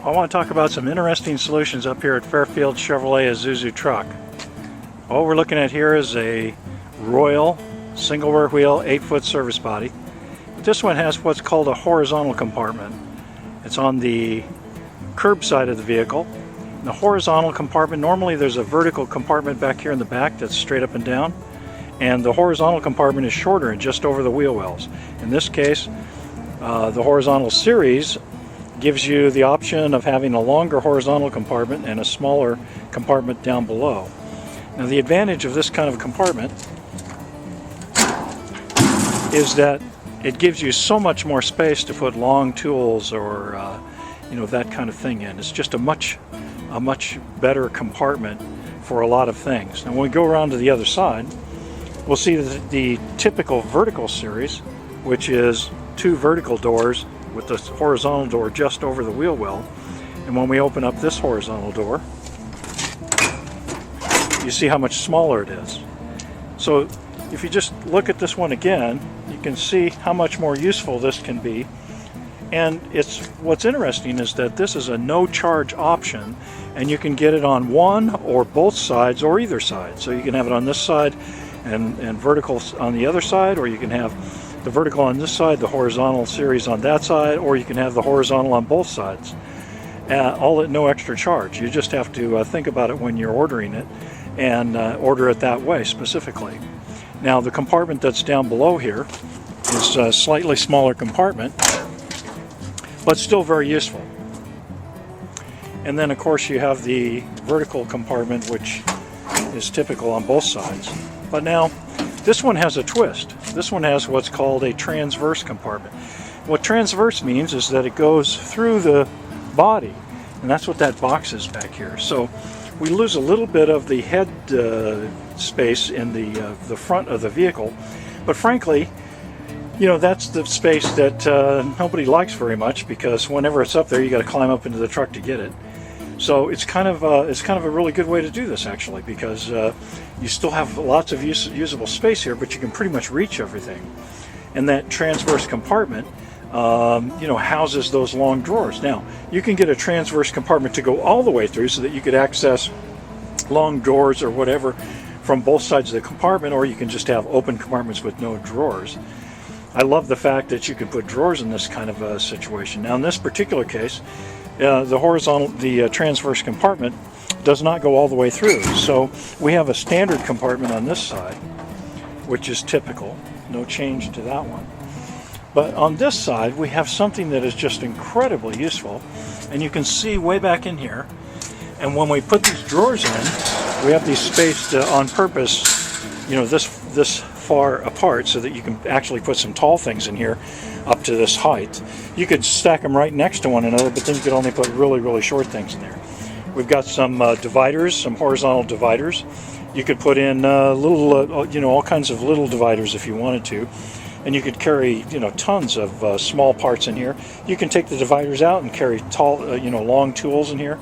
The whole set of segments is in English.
I want to talk about some interesting solutions up here at Fairfield Chevrolet Isuzu truck. All we're looking at here is a Royal single rear wheel 8-foot service body. This one has what's called a horizontal compartment. It's on the curb side of the vehicle. In the horizontal compartment, normally there's a vertical compartment back here in the back that's straight up and down, and the horizontal compartment is shorter and just over the wheel wells. In this case, the horizontal series gives you the option of having a longer horizontal compartment and a smaller compartment down below. Now the advantage of this kind of compartment is that it gives you so much more space to put long tools or that kind of thing in. It's just a much better compartment for a lot of things. Now when we go around to the other side, we'll see the typical vertical series, which is 2 vertical doors with the horizontal door just over the wheel well. And when we open up this horizontal door, you see how much smaller it is. So if you just look at this one again, you can see how much more useful this can be. And what's interesting is that this is a no charge option, and you can get it on one or both sides or either side. So you can have it on this side and vertical on the other side, or you can have the vertical on this side, the horizontal series on that side, or you can have the horizontal on both sides, all at no extra charge. You just have to think about it when you're ordering it and order it that way specifically. Now the compartment that's down below here is a slightly smaller compartment, but still very useful. And then of course you have the vertical compartment, which is typical on both sides. But now this one has a twist. This one has what's called a transverse compartment. What transverse means is that it goes through the body, and that's what that box is back here. So we lose a little bit of the head space in the front of the vehicle, but frankly, that's the space that nobody likes very much, because whenever it's up there, you got to climb up into the truck to get it. So it's kind of a really good way to do this, actually, because you still have lots of usable space here, but you can pretty much reach everything. And that transverse compartment, houses those long drawers. Now, you can get a transverse compartment to go all the way through so that you could access long drawers or whatever from both sides of the compartment, or you can just have open compartments with no drawers. I love the fact that you can put drawers in this kind of a situation. Now, in this particular case, the transverse compartment does not go all the way through. So we have a standard compartment on this side, which is typical. No change to that one. But on this side, we have something that is just incredibly useful. And you can see way back in here. And when we put these drawers in, we have these spaced on purpose, this far apart, so that you can actually put some tall things in here up to this height. You could stack them right next to one another, but then you could only put really, really short things in there. We've got some dividers, some horizontal dividers. You could put in all kinds of little dividers if you wanted to, and you could carry, tons of small parts in here. You can take the dividers out and carry tall, long tools in here.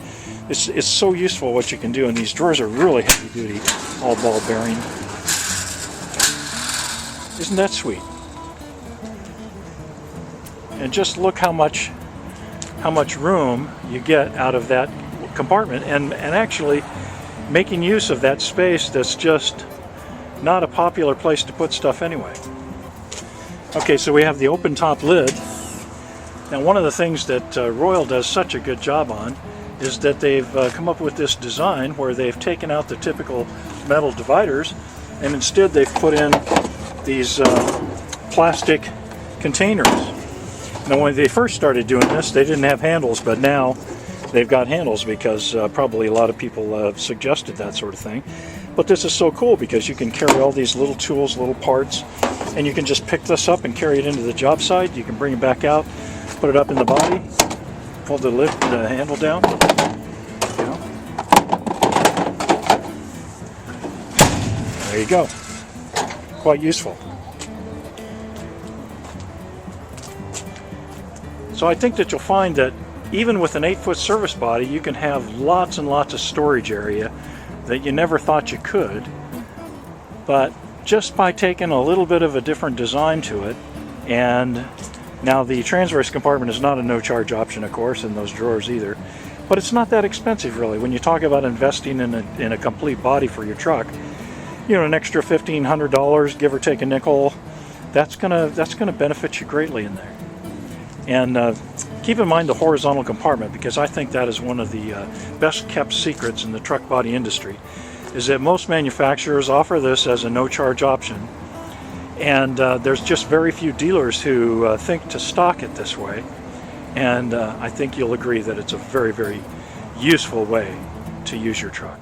It's so useful what you can do, and these drawers are really heavy duty, all ball bearing. Isn't that sweet? And just look how much room you get out of that compartment, and actually making use of that space that's just not a popular place to put stuff anyway. Okay, so we have the open top lid. Now, one of the things that Royal does such a good job on is that they've come up with this design where they've taken out the typical metal dividers, and instead they've put in these plastic containers. Now, when they first started doing this, they didn't have handles, but now they've got handles because probably a lot of people suggested that sort of thing. But this is so cool because you can carry all these little tools, little parts, and you can just pick this up and carry it into the job site. You can bring it back out, put it up in the body, pull the handle down. There you go. Quite useful. So I think that you'll find that even with an 8-foot service body, you can have lots and lots of storage area that you never thought you could. But just by taking a little bit of a different design to it and Now the transverse compartment is not a no-charge option, of course, in those drawers either, but it's not that expensive really. When you talk about investing in a complete body for your truck, you know, an extra $1,500, give or take a nickel, that's gonna benefit you greatly in there. And keep in mind the horizontal compartment, because I think that is one of the best kept secrets in the truck body industry, is that most manufacturers offer this as a no-charge option, and there's just very few dealers who think to stock it this way. And I think you'll agree that it's a very, very useful way to use your truck.